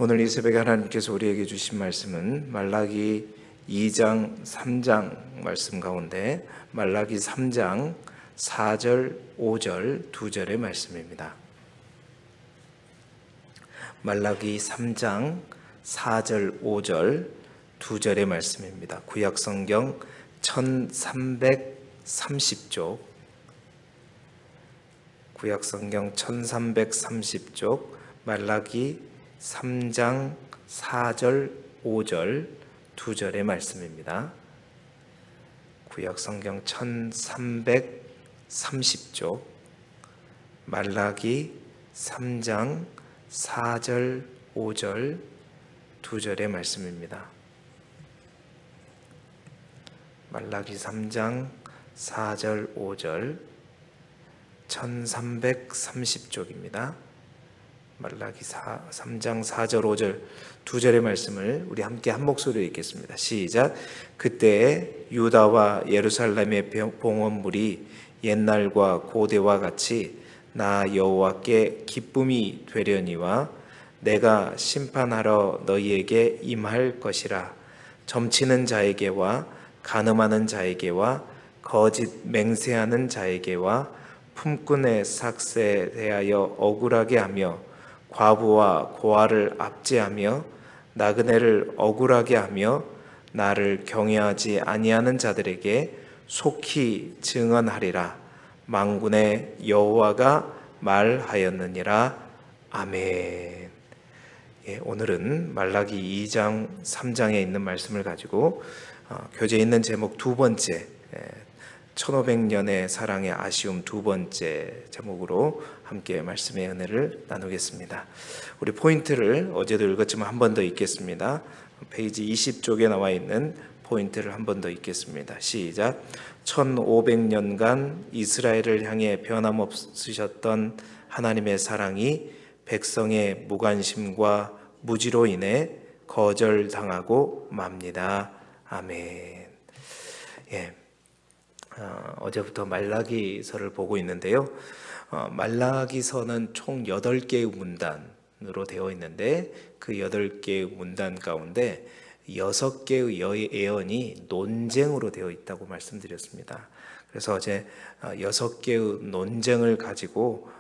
오늘 이 새벽에 하나님께서 우리에게 주신 말씀은 말라기 2장 3장 말씀 가운데 말라기 3장 4절 5절 2절의 말씀입니다. 말라기 3장 4절 5절 2절의 말씀입니다. 구약성경 1330쪽, 구약성경 1330쪽 말라기 3장 4절 5절 2절의 말씀입니다. 구약성경 1330쪽 말라기 3장 4절 5절 2절의 말씀입니다. 말라기 3장 4절 5절 1330쪽입니다. 말라기 3장 4절 5절 2절의 말씀을 우리 함께 한 목소리로 읽겠습니다. 시작. 그때 유다와 예루살렘의 봉헌물이 옛날과 고대와 같이 나 여호와께 기쁨이 되려니와 내가 심판하러 너희에게 임할 것이라. 점치는 자에게와 간음하는 자에게와 거짓 맹세하는 자에게와 품꾼의 삭세에 대하여 억울하게 하며 과부와 고아를 압제하며 나그네를 억울하게 하며 나를 경외하지 아니하는 자들에게 속히 증언하리라. 만군의 여호와가 말하였느니라. 아멘. 오늘은 말라기 2장 3장에 있는 말씀을 가지고 교재에 있는 제목 두 번째, 1500년의 사랑의 아쉬움 두 번째 제목으로 함께 말씀의 은혜를 나누겠습니다. 우리 포인트를 어제도 읽었지만 한 번 더 읽겠습니다. 페이지 20쪽에 나와 있는 포인트를 한 번 더 읽겠습니다. 시작. 1500년간 이스라엘을 향해 변함없으셨던 하나님의 사랑이 백성의 무관심과 무지로 인해 거절당하고 맙니다. 아멘. 어제부터 말라기서를 보고 있는데요. 말라기서는 총 8개의 문단으로 되어 있는데 그 8개의 문단 가운데 6개의 예언이 논쟁으로 되어 있다고 말씀드렸습니다. 그래서 어제 6개의 논쟁을 가지고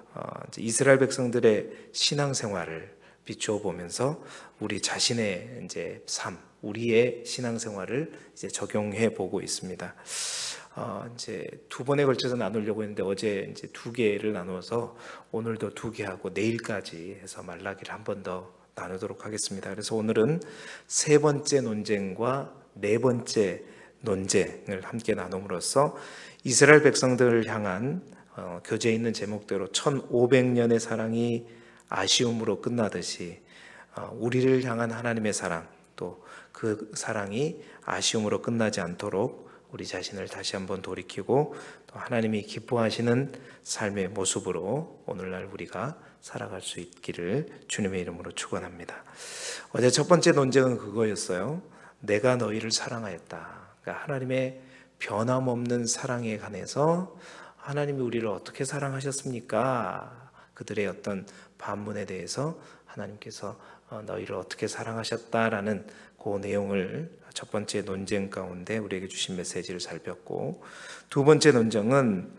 이스라엘 백성들의 신앙생활을 비추어 보면서 우리 자신의 이제 삶, 우리의 신앙생활을 이제 적용해 보고 있습니다. 이제 두 번에 걸쳐서 나누려고 했는데 어제 이제 2개를 나누어서 오늘도 2개 하고 내일까지 해서 말라기를 한 번 더 나누도록 하겠습니다. 그래서 오늘은 3번째 논쟁과 4번째 논쟁을 함께 나눔으로써 이스라엘 백성들을 향한 교재에 있는 제목대로 1500년의 사랑이 아쉬움으로 끝나듯이 우리를 향한 하나님의 사랑, 또 그 사랑이 아쉬움으로 끝나지 않도록 우리 자신을 다시 한번 돌이키고 또 하나님이 기뻐하시는 삶의 모습으로 오늘날 우리가 살아갈 수 있기를 주님의 이름으로 축원합니다. 어제 첫 번째 논쟁은 그거였어요. 내가 너희를 사랑하였다. 그러니까 하나님의 변함없는 사랑에 관해서 하나님이 우리를 어떻게 사랑하셨습니까? 그들의 어떤 반문에 대해서 하나님께서 너희를 어떻게 사랑하셨다라는 그 내용을 첫 번째 논쟁 가운데 우리에게 주신 메시지를 살폈고, 두 번째 논쟁은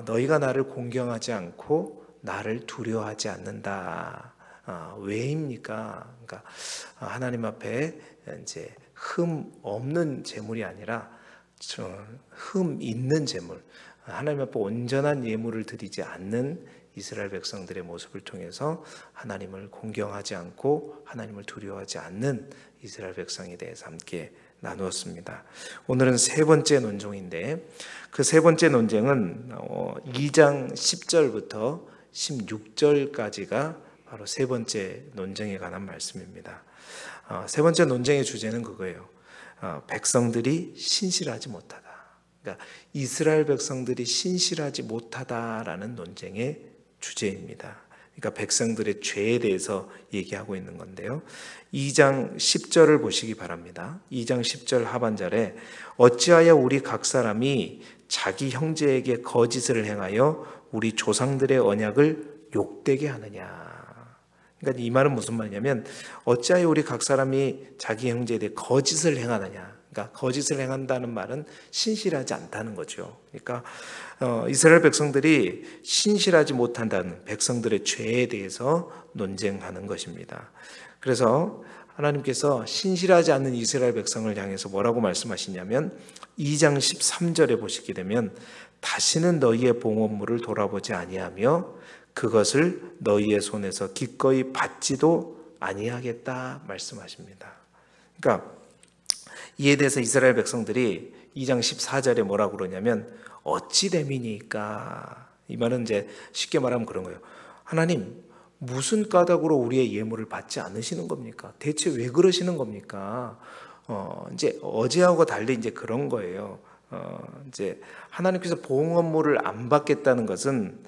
너희가 나를 공경하지 않고 나를 두려워하지 않는다. 왜입니까? 그러니까 하나님 앞에 이제 흠 없는 제물이 아니라 흠 있는 제물, 하나님 앞에 온전한 예물을 드리지 않는 이스라엘 백성들의 모습을 통해서 하나님을 공경하지 않고 하나님을 두려워하지 않는 이스라엘 백성에 대해서 함께 나누었습니다. 오늘은 3번째 논쟁인데 그 3번째 논쟁은 2장 10절부터 16절까지가 바로 3번째 논쟁에 관한 말씀입니다. 3번째 논쟁의 주제는 그거예요. 백성들이 신실하지 못하다. 그러니까 이스라엘 백성들이 신실하지 못하다라는 논쟁의 주제입니다. 그러니까 백성들의 죄에 대해서 얘기하고 있는 건데요. 2장 10절을 보시기 바랍니다. 2장 10절 하반절에 어찌하여 우리 각 사람이 자기 형제에게 거짓을 행하여 우리 조상들의 언약을 욕되게 하느냐. 그러니까 이 말은 무슨 말이냐면 어찌하여 우리 각 사람이 자기 형제에 대해 거짓을 행하느냐. 그러니까 거짓을 행한다는 말은 신실하지 않다는 거죠. 그러니까 이스라엘 백성들이 신실하지 못한다는 백성들의 죄에 대해서 논쟁하는 것입니다. 그래서 하나님께서 신실하지 않는 이스라엘 백성을 향해서 뭐라고 말씀하시냐면 2장 13절에 보시게 되면 다시는 너희의 봉헌물을 돌아보지 아니하며 그것을 너희의 손에서 기꺼이 받지도 아니하겠다 말씀하십니다. 그러니까 이에 대해서 이스라엘 백성들이 2장 14절에 뭐라고 그러냐면 어찌 됨이니까, 이 말은 이제 쉽게 말하면 그런 거예요. 하나님 무슨 까닭으로 우리의 예물을 받지 않으시는 겁니까? 대체 왜 그러시는 겁니까? 이제 어제하고 달리 이제 그런 거예요. 이제 하나님께서 봉헌물을 안 받겠다는 것은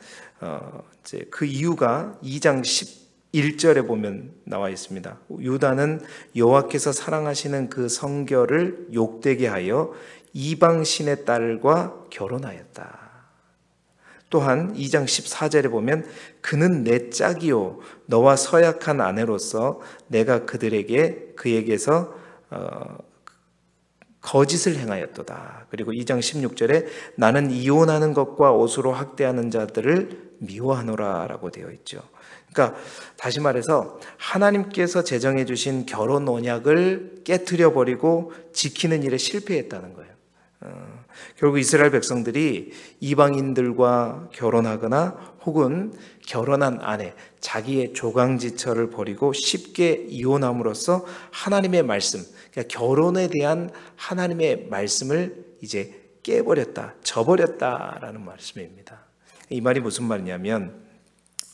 이제 그 이유가 2장 11절에 보면 나와 있습니다. 유다는 여호와께서 사랑하시는 그 성결을 욕되게 하여 이방 신의 딸과 결혼하였다. 또한 2장 14절에 보면 그는 내 짝이요 너와 서약한 아내로서 내가 그에게서 거짓을 행하였도다. 그리고 2장 16절에 나는 이혼하는 것과 옷으로 학대하는 자들을 미워하노라 라고 되어 있죠. 그러니까 다시 말해서 하나님께서 제정해 주신 결혼 언약을 깨트려 버리고 지키는 일에 실패했다는 거예요. 결국 이스라엘 백성들이 이방인들과 결혼하거나 혹은 결혼한 아내, 자기의 조강지처를 버리고 쉽게 이혼함으로써 하나님의 말씀, 그러니까 결혼에 대한 하나님의 말씀을 이제 깨버렸다, 저버렸다라는 말씀입니다. 이 말이 무슨 말이냐면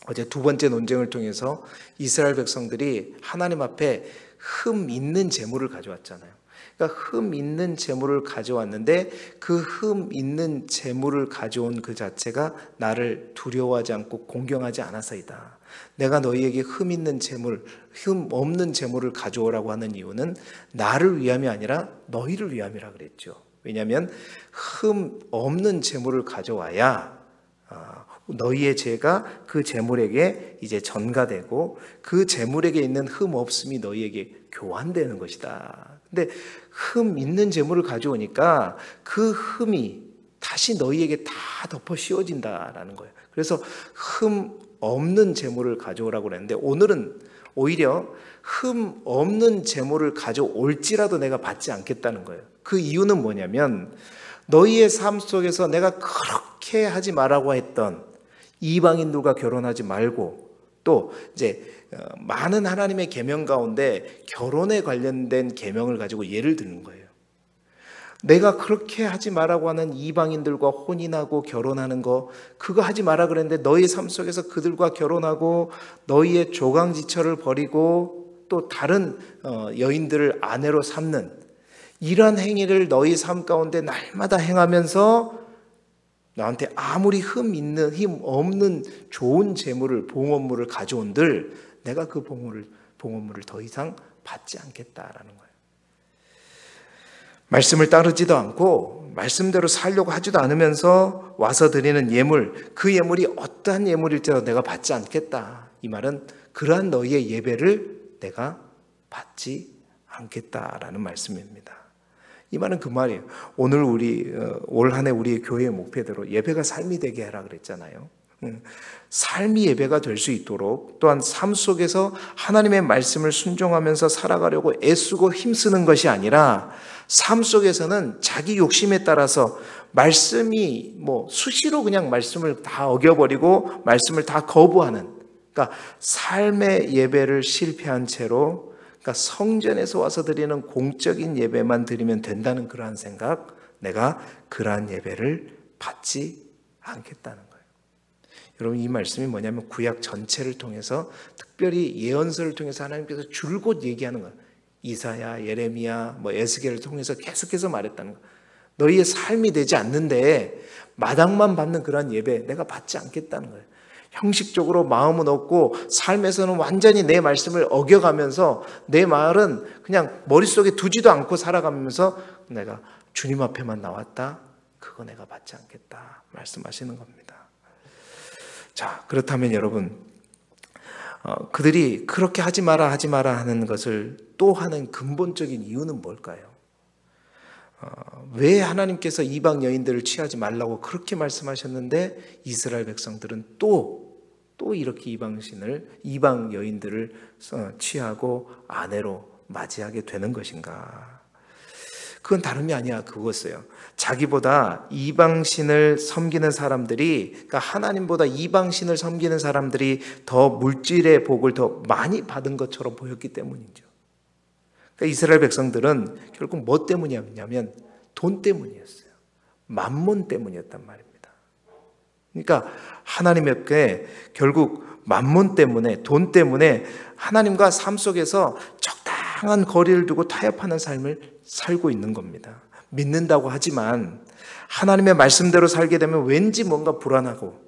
어제 두 번째 논쟁을 통해서 이스라엘 백성들이 하나님 앞에 흠 있는 재물을 가져왔잖아요. 그러니까 흠 있는 재물을 가져왔는데 그 흠 있는 재물을 가져온 그 자체가 나를 두려워하지 않고 공경하지 않아서이다. 내가 너희에게 흠 있는 재물, 흠 없는 재물을 가져오라고 하는 이유는 나를 위함이 아니라 너희를 위함이라 그랬죠. 왜냐하면 흠 없는 재물을 가져와야 너희의 죄가 그 재물에게 이제 전가되고 그 재물에게 있는 흠 없음이 너희에게 교환되는 것이다. 근데 흠 있는 재물을 가져오니까 그 흠이 다시 너희에게 다 덮어 씌워진다라는 거예요. 그래서 흠 없는 재물을 가져오라고 그랬는데 오늘은 오히려 흠 없는 재물을 가져올지라도 내가 받지 않겠다는 거예요. 그 이유는 뭐냐면 너희의 삶 속에서 내가 그렇게 하지 말라고 했던 이방인들과 결혼하지 말고 또 이제 많은 하나님의 계명 가운데 결혼에 관련된 계명을 가지고 예를 드는 거예요. 내가 그렇게 하지 말라고 하는 이방인들과 혼인하고 결혼하는 거 그거 하지 마라 그랬는데 너희 삶 속에서 그들과 결혼하고 너희의 조강지처를 버리고 또 다른 여인들을 아내로 삼는 이러한 행위를 너희 삶 가운데 날마다 행하면서 나한테 아무리 흠 있는 힘 없는 좋은 재물을 봉헌물을 가져온들 내가 그 봉헌물을 더 이상 받지 않겠다라는 거예요. 말씀을 따르지도 않고 말씀대로 살려고 하지도 않으면서 와서 드리는 예물, 그 예물이 어떠한 예물일지라도 내가 받지 않겠다. 이 말은 그러한 너희의 예배를 내가 받지 않겠다라는 말씀입니다. 이 말은 그 말이에요. 오늘 올 한 해 우리의 교회의 목표대로 예배가 삶이 되게 해라 그랬잖아요. 삶이 예배가 될 수 있도록 또한 삶 속에서 하나님의 말씀을 순종하면서 살아가려고 애쓰고 힘쓰는 것이 아니라 삶 속에서는 자기 욕심에 따라서 말씀이 수시로 그냥 말씀을 다 어겨버리고 말씀을 다 거부하는, 그러니까 삶의 예배를 실패한 채로 그러니까 성전에서 와서 드리는 공적인 예배만 드리면 된다는 그러한 생각, 내가 그러한 예배를 받지 않겠다는 거예요. 여러분 이 말씀이 뭐냐면 구약 전체를 통해서 특별히 예언서를 통해서 하나님께서 줄곧 얘기하는 거예요. 이사야, 예레미야, 에스겔을 통해서 계속해서 말했다는 거예요. 너희의 삶이 되지 않는데 마당만 받는 그러한 예배 내가 받지 않겠다는 거예요. 형식적으로 마음은 없고 삶에서는 완전히 내 말씀을 어겨가면서 내 말은 그냥 머릿속에 두지도 않고 살아가면서 내가 주님 앞에만 나왔다, 그거 내가 받지 않겠다 말씀하시는 겁니다. 자, 그렇다면 여러분 그들이 그렇게 하지 마라 하는 것을 또 하는 근본적인 이유는 뭘까요? 왜 하나님께서 이방 여인들을 취하지 말라고 그렇게 말씀하셨는데 이스라엘 백성들은 또 이렇게 이방 여인들을 취하고 아내로 맞이하게 되는 것인가? 그건 다름이 아니야 그거였어요. 자기보다 이방신을 섬기는 사람들이, 그러니까 하나님보다 이방신을 섬기는 사람들이 더 물질의 복을 더 많이 받은 것처럼 보였기 때문이죠. 그러니까 이스라엘 백성들은 결국 뭐 때문이었냐면 돈 때문이었어요. 만몬 때문이었단 말입니다. 그러니까 하나님께 결국 만몬 때문에, 돈 때문에 하나님과 삶 속에서 적당한 거리를 두고 타협하는 삶을 살고 있는 겁니다. 믿는다고 하지만 하나님의 말씀대로 살게 되면 왠지 뭔가 불안하고,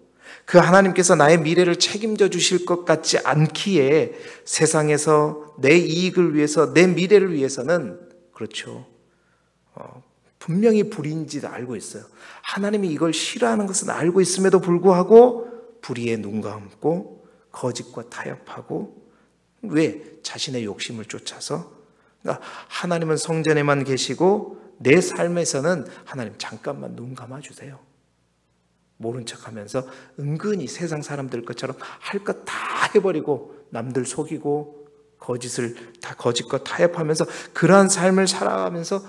그 하나님께서 나의 미래를 책임져 주실 것 같지 않기에 세상에서 내 이익을 위해서, 내 미래를 위해서는, 그렇죠, 분명히 불의인지 알고 있어요. 하나님이 이걸 싫어하는 것은 알고 있음에도 불구하고 불의에 눈 감고 거짓과 타협하고, 왜? 자신의 욕심을 쫓아서. 그러니까 하나님은 성전에만 계시고 내 삶에서는 하나님 잠깐만 눈 감아주세요. 모른 척하면서 은근히 세상 사람들 것처럼 할 것 다 해버리고 남들 속이고 거짓과 타협하면서 그러한 삶을 살아가면서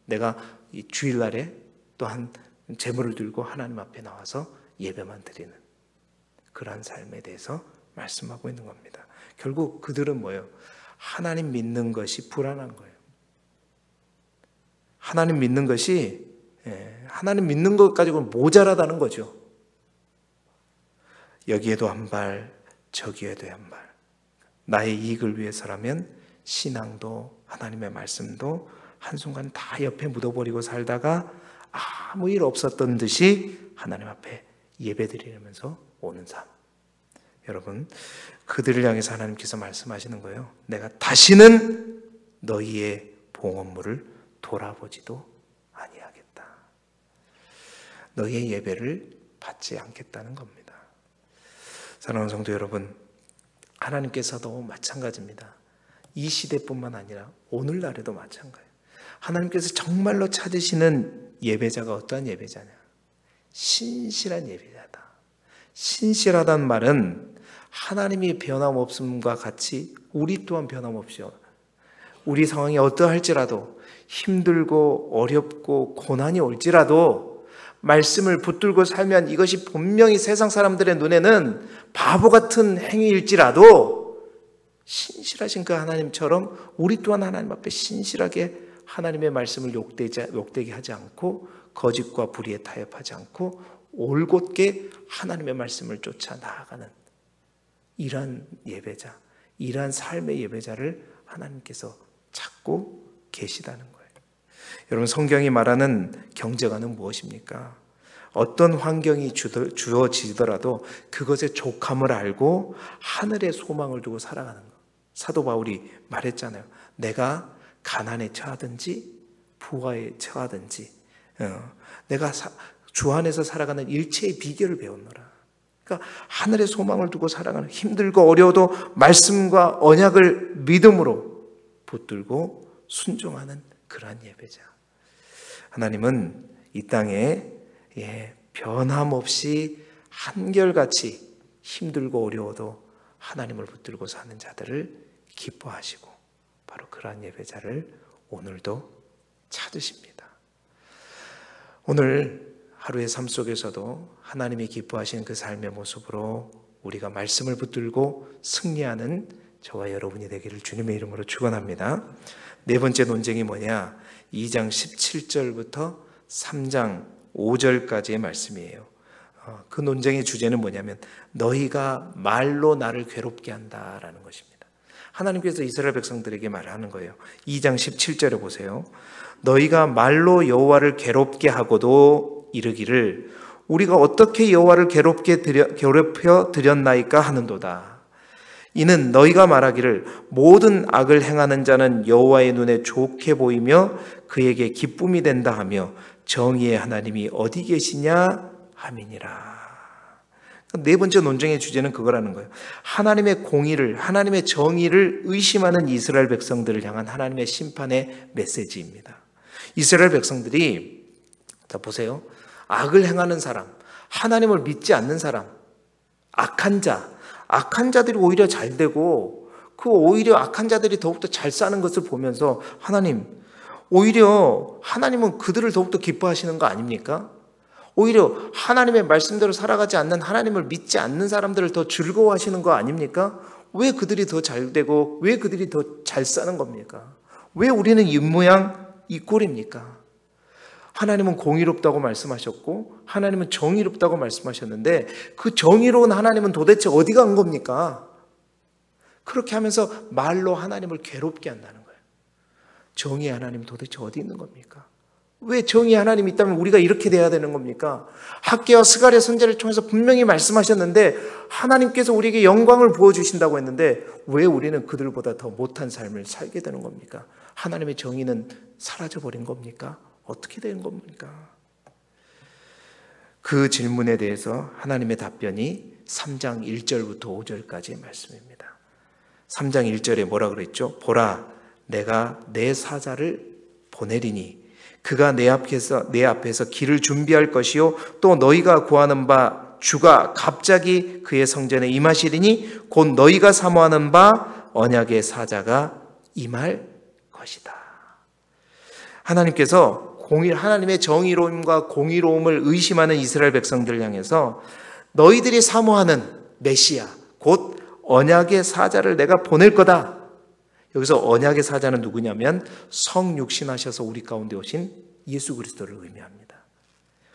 내가 이 주일날에 또한 제물을 들고 하나님 앞에 나와서 예배만 드리는 그러한 삶에 대해서 말씀하고 있는 겁니다. 결국 그들은 뭐예요? 하나님 믿는 것이 불안한 거예요. 하나님 믿는 것이, 하나님 믿는 것 가지고는 모자라다는 거죠. 여기에도 한 발, 저기에도 한 발. 나의 이익을 위해서라면 신앙도 하나님의 말씀도 한순간 다 옆에 묻어버리고 살다가 아무 일 없었던 듯이 하나님 앞에 예배드리면서 오는 삶. 여러분, 그들을 향해서 하나님께서 말씀하시는 거예요. 내가 다시는 너희의 봉헌물을 돌아보지도 아니하겠다. 너희의 예배를 받지 않겠다는 겁니다. 사랑하는 성도 여러분, 하나님께서도 마찬가지입니다. 이 시대뿐만 아니라 오늘날에도 마찬가지예요. 하나님께서 정말로 찾으시는 예배자가 어떠한 예배자냐? 신실한 예배자다. 신실하다는 말은 하나님이 변함없음과 같이 우리 또한 변함없이요. 우리 상황이 어떠할지라도, 힘들고 어렵고 고난이 올지라도 말씀을 붙들고 살면 이것이 분명히 세상 사람들의 눈에는 바보 같은 행위일지라도 신실하신 그 하나님처럼 우리 또한 하나님 앞에 신실하게 하나님의 말씀을 욕되게 하지 않고 거짓과 불의에 타협하지 않고 올곧게 하나님의 말씀을 쫓아 나아가는 이러한 예배자, 이러한 삶의 예배자를 하나님께서 찾고 계시다는 거예요. 여러분, 성경이 말하는 경제관은 무엇입니까? 어떤 환경이 주어지더라도 그것의 족함을 알고 하늘의 소망을 두고 살아가는 것. 사도 바울이 말했잖아요. 내가 가난에 처하든지 부하에 처하든지 내가 주 안에서 살아가는 일체의 비결을 배웠노라. 그러니까 하늘의 소망을 두고 살아가는, 힘들고 어려워도 말씀과 언약을 믿음으로 붙들고 순종하는 그러한 예배자. 하나님은 이 땅에 변함없이 한결같이 힘들고 어려워도 하나님을 붙들고 사는 자들을 기뻐하시고 바로 그러한 예배자를 오늘도 찾으십니다. 오늘 하루의 삶 속에서도 하나님이 기뻐하시는 그 삶의 모습으로 우리가 말씀을 붙들고 승리하는 저와 여러분이 되기를 주님의 이름으로 축원합니다. 네 번째 논쟁이 뭐냐? 2장 17절부터 3장 5절까지의 말씀이에요. 그 논쟁의 주제는 뭐냐면 너희가 말로 나를 괴롭게 한다라는 것입니다. 하나님께서 이스라엘 백성들에게 말하는 거예요. 2장 17절에 보세요. 너희가 말로 여호와를 괴롭게 하고도 이르기를 우리가 어떻게 여호와를 괴롭혀 드렸나이까 하는도다. 이는 너희가 말하기를 모든 악을 행하는 자는 여호와의 눈에 좋게 보이며 그에게 기쁨이 된다 하며 정의의 하나님이 어디 계시냐 함이니라. 네 번째 논쟁의 주제는 그거라는 거예요. 하나님의 공의를, 하나님의 정의를 의심하는 이스라엘 백성들을 향한 하나님의 심판의 메시지입니다. 이스라엘 백성들이, 자 보세요. 악을 행하는 사람, 하나님을 믿지 않는 사람, 악한 자들이 오히려 잘 되고 그 오히려 악한 자들이 더욱더 잘 사는 것을 보면서 하나님, 오히려 하나님은 그들을 더욱더 기뻐하시는 거 아닙니까? 오히려 하나님의 말씀대로 살아가지 않는, 하나님을 믿지 않는 사람들을 더 즐거워하시는 거 아닙니까? 왜 그들이 더 잘 되고 왜 그들이 더 잘 사는 겁니까? 왜 우리는 이 모양 이 꼴입니까? 하나님은 공의롭다고 말씀하셨고 하나님은 정의롭다고 말씀하셨는데 그 정의로운 하나님은 도대체 어디 간 겁니까? 그렇게 하면서 말로 하나님을 괴롭게 한다는 거예요. 정의의 하나님 도대체 어디 있는 겁니까? 왜 정의의 하나님이 있다면 우리가 이렇게 돼야 되는 겁니까? 학개와 스가랴 선지자를 통해서 분명히 말씀하셨는데 하나님께서 우리에게 영광을 부어주신다고 했는데 왜 우리는 그들보다 더 못한 삶을 살게 되는 겁니까? 하나님의 정의는 사라져버린 겁니까? 어떻게 된 겁니까? 그 질문에 대해서 하나님의 답변이 3장 1절부터 5절까지의 말씀입니다. 3장 1절에 뭐라 그랬죠? 보라, 내가 내 사자를 보내리니 그가 내 앞에서 길을 준비할 것이요 또 너희가 구하는 바 주가 갑자기 그의 성전에 임하시리니 곧 너희가 사모하는 바 언약의 사자가 임할 것이다. 하나님께서 하나님의 정의로움과 공의로움을 의심하는 이스라엘 백성들을 향해서 너희들이 사모하는 메시아 곧 언약의 사자를 내가 보낼 거다. 여기서 언약의 사자는 누구냐면 성육신하셔서 우리 가운데 오신 예수 그리스도를 의미합니다.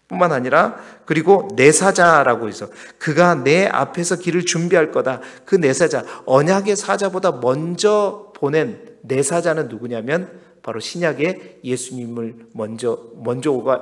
뿐만 아니라 그리고 내 사자라고 해서 그가 내 앞에서 길을 준비할 거다. 그 내 사자, 언약의 사자보다 먼저 보낸 내 사자는 누구냐면 바로 신약에 예수님을 먼저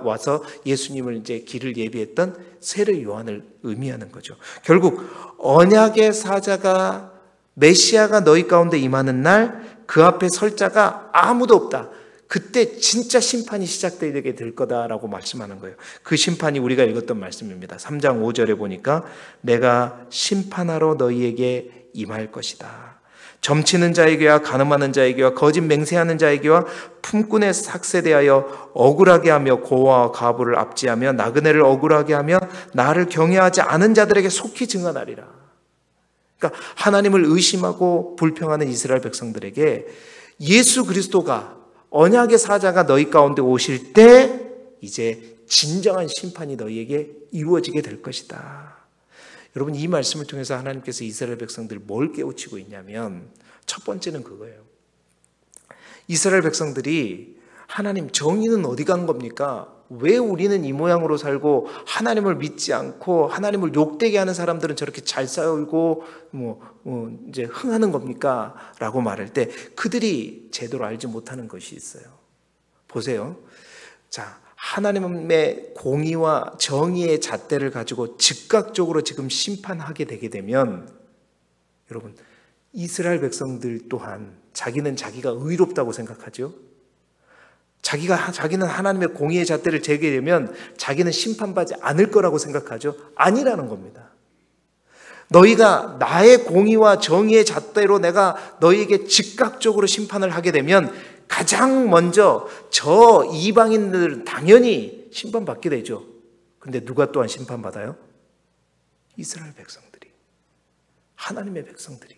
와서 예수님을 이제 길을 예비했던 세례 요한을 의미하는 거죠. 결국 언약의 사자가 메시아가 너희 가운데 임하는 날 그 앞에 설 자가 아무도 없다. 그때 진짜 심판이 시작되게 될 거다라고 말씀하는 거예요. 그 심판이 우리가 읽었던 말씀입니다. 3장 5절에 보니까 내가 심판하러 너희에게 임할 것이다. 점치는 자에게와 간음하는 자에게와 거짓 맹세하는 자에게와 품꾼의 삭세 대하여 억울하게 하며 고아와 과부를 압제하며 나그네를 억울하게 하며 나를 경외하지 않은 자들에게 속히 증언하리라. 그러니까 하나님을 의심하고 불평하는 이스라엘 백성들에게 예수 그리스도가 언약의 사자가 너희 가운데 오실 때 이제 진정한 심판이 너희에게 이루어지게 될 것이다. 여러분 이 말씀을 통해서 하나님께서 이스라엘 백성들 뭘 깨우치고 있냐면 첫 번째는 그거예요. 이스라엘 백성들이 하나님 정의는 어디 간 겁니까? 왜 우리는 이 모양으로 살고 하나님을 믿지 않고 하나님을 욕되게 하는 사람들은 저렇게 잘 살고 이제 흥하는 겁니까? 라고 말할 때 그들이 제대로 알지 못하는 것이 있어요. 보세요. 자, 하나님의 공의와 정의의 잣대를 가지고 즉각적으로 지금 심판하게 되게 되면 여러분 이스라엘 백성들 또한 자기는 자기가 의롭다고 생각하죠. 자기는 하나님의 공의의 잣대를 재게 되면 자기는 심판받지 않을 거라고 생각하죠. 아니라는 겁니다. 너희가 나의 공의와 정의의 잣대로 내가 너희에게 즉각적으로 심판을 하게 되면 가장 먼저 저 이방인들은 당연히 심판받게 되죠. 그런데 누가 또한 심판받아요? 이스라엘 백성들이. 하나님의 백성들이.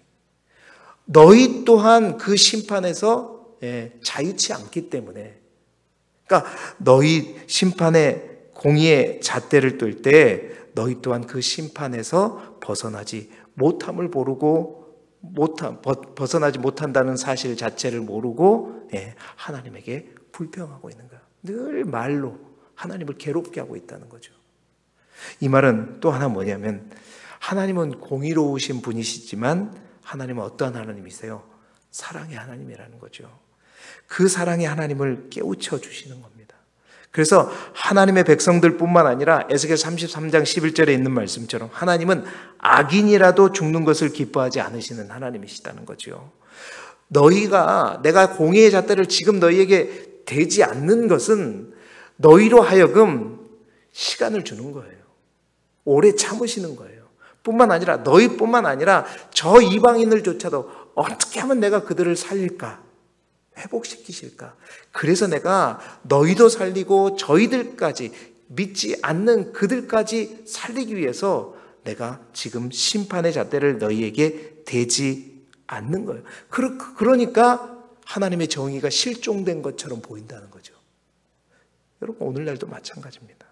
너희 또한 그 심판에서 자유치 않기 때문에 그러니까 너희 심판의 공의의 잣대를 뜰 때 너희 또한 그 심판에서 벗어나지 못함을 모르고 벗어나지 못한다는 사실 자체를 모르고 하나님에게 불평하고 있는 거야. 늘 말로 하나님을 괴롭게 하고 있다는 거죠. 이 말은 또 하나 뭐냐면 하나님은 공의로우신 분이시지만 하나님은 어떠한 하나님이세요? 사랑의 하나님이라는 거죠. 그 사랑의 하나님을 깨우쳐 주시는 겁니다. 그래서 하나님의 백성들뿐만 아니라 에스겔 33장 11절에 있는 말씀처럼 하나님은 악인이라도 죽는 것을 기뻐하지 않으시는 하나님이시다는 거죠. 내가 공의의 잣대를 지금 너희에게 대지 않는 것은 너희로 하여금 시간을 주는 거예요. 오래 참으시는 거예요. 뿐만 아니라 너희뿐만 아니라 저 이방인들조차도 어떻게 하면 내가 그들을 살릴까? 회복시키실까? 그래서 내가 너희도 살리고 저희들까지 믿지 않는 그들까지 살리기 위해서 내가 지금 심판의 잣대를 너희에게 대지 않는 거예요. 그러니까 하나님의 정의가 실종된 것처럼 보인다는 거죠. 여러분, 오늘날도 마찬가지입니다.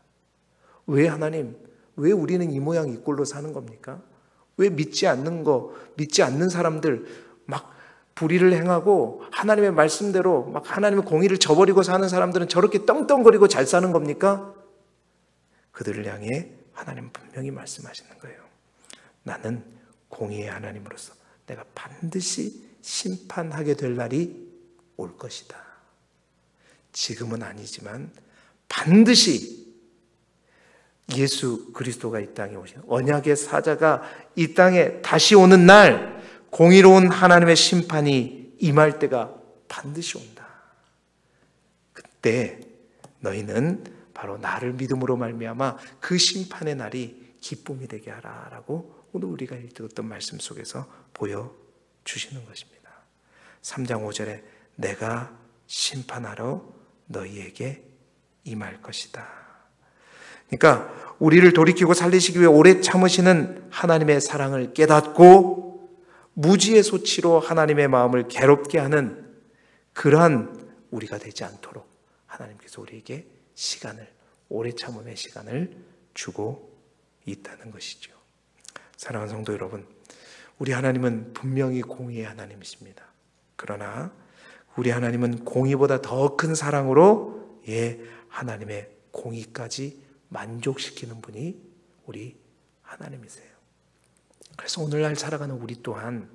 왜 하나님, 왜 우리는 이 모양 이 꼴로 사는 겁니까? 왜 믿지 않는 사람들 막 불의를 행하고 하나님의 말씀대로 막 하나님의 공의를 저버리고 사는 사람들은 저렇게 떵떵거리고 잘 사는 겁니까? 그들을 향해 하나님은 분명히 말씀하시는 거예요. 나는 공의의 하나님으로서 내가 반드시 심판하게 될 날이 올 것이다. 지금은 아니지만 반드시 예수 그리스도가 이 땅에 오신 언약의 사자가 이 땅에 다시 오는 날 공의로운 하나님의 심판이 임할 때가 반드시 온다. 그때 너희는 바로 나를 믿음으로 말미암아 그 심판의 날이 기쁨이 되게 하라라고 오늘 우리가 읽었던 말씀 속에서 보여주시는 것입니다. 3장 5절에 내가 심판하러 너희에게 임할 것이다. 그러니까 우리를 돌이키고 살리시기 위해 오래 참으시는 하나님의 사랑을 깨닫고 무지의 소치로 하나님의 마음을 괴롭게 하는 그러한 우리가 되지 않도록 하나님께서 우리에게 시간을, 오래 참음의 시간을 주고 있다는 것이죠. 사랑하는 성도 여러분, 우리 하나님은 분명히 공의의 하나님이십니다. 그러나 우리 하나님은 공의보다 더 큰 사랑으로 하나님의 공의까지 만족시키는 분이 우리 하나님이세요. 그래서 오늘날 살아가는 우리 또한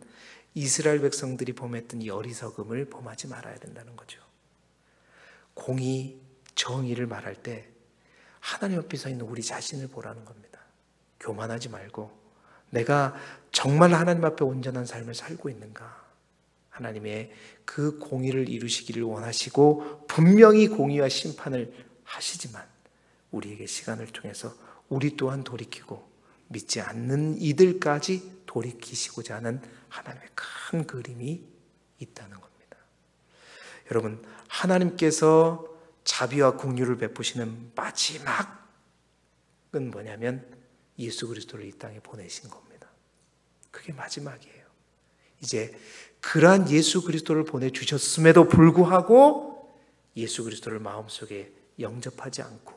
이스라엘 백성들이 범했던 이 어리석음을 범하지 말아야 된다는 거죠. 공의, 정의를 말할 때 하나님 앞에 서 있는 우리 자신을 보라는 겁니다. 교만하지 말고 내가 정말 하나님 앞에 온전한 삶을 살고 있는가? 하나님의 그 공의를 이루시기를 원하시고 분명히 공의와 심판을 하시지만 우리에게 시간을 통해서 우리 또한 돌이키고 믿지 않는 이들까지 돌이키시고자 하는 하나님의 큰 그림이 있다는 겁니다. 여러분, 하나님께서 자비와 긍휼을 베푸시는 마지막은 뭐냐면 예수 그리스도를 이 땅에 보내신 겁니다. 그게 마지막이에요. 이제 그러한 예수 그리스도를 보내주셨음에도 불구하고 예수 그리스도를 마음속에 영접하지 않고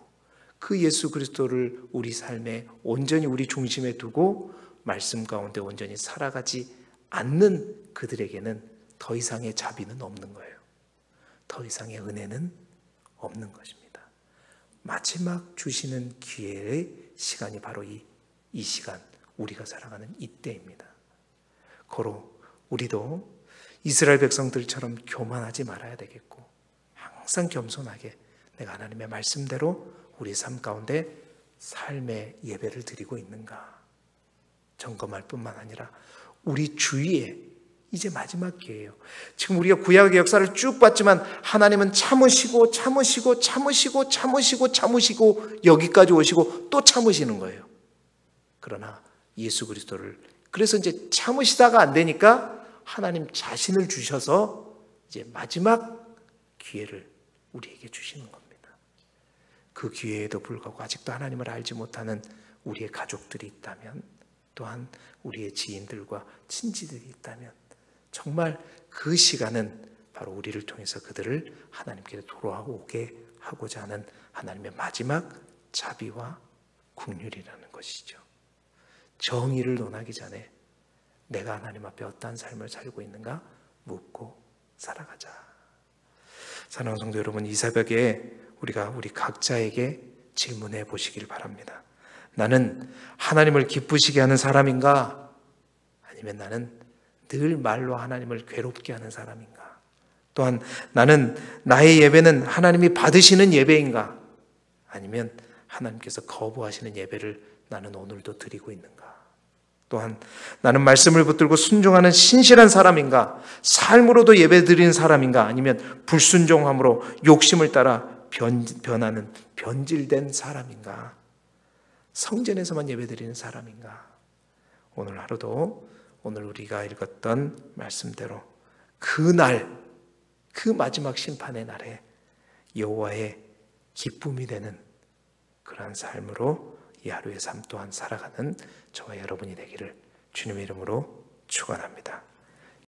그 예수 그리스도를 우리 삶에 온전히 우리 중심에 두고 말씀 가운데 온전히 살아가지 않는 그들에게는 더 이상의 자비는 없는 거예요. 더 이상의 은혜는 없는 것입니다. 마지막 주시는 기회의 시간이 바로 이 시간, 우리가 살아가는 이때입니다. 고로 우리도 이스라엘 백성들처럼 교만하지 말아야 되겠고 항상 겸손하게 내가 하나님의 말씀대로 우리 삶 가운데 삶의 예배를 드리고 있는가 점검할 뿐만 아니라 우리 주위에 이제 마지막 기회예요. 지금 우리가 구약의 역사를 쭉 봤지만 하나님은 참으시고 여기까지 오시고 또 참으시는 거예요. 그러나 예수 그리스도를 그래서 이제 참으시다가 안 되니까 하나님 자신을 주셔서 이제 마지막 기회를 우리에게 주시는 겁니다. 그 기회에도 불구하고 아직도 하나님을 알지 못하는 우리의 가족들이 있다면 또한 우리의 지인들과 친지들이 있다면 정말 그 시간은 바로 우리를 통해서 그들을 하나님께 돌아오게 하고자 하는 하나님의 마지막 자비와 긍휼이라는 것이죠. 정의를 논하기 전에 내가 하나님 앞에 어떠한 삶을 살고 있는가 묻고 살아가자. 사랑하는 성도 여러분, 이 새벽에 우리가 우리 각자에게 질문해 보시길 바랍니다. 나는 하나님을 기쁘시게 하는 사람인가? 아니면 나는 늘 말로 하나님을 괴롭게 하는 사람인가? 또한 나는 나의 예배는 하나님이 받으시는 예배인가? 아니면 하나님께서 거부하시는 예배를 나는 오늘도 드리고 있는가? 또한 나는 말씀을 붙들고 순종하는 신실한 사람인가? 삶으로도 예배 드리는 사람인가? 아니면 불순종함으로 욕심을 따라 변하는 변질된 사람인가? 성전에서만 예배 드리는 사람인가? 오늘 하루도 오늘 우리가 읽었던 말씀대로 그날, 그 마지막 심판의 날에 여호와의 기쁨이 되는 그러한 삶으로 이 하루의 삶 또한 살아가는 저와 여러분이 되기를 주님의 이름으로 축원합니다.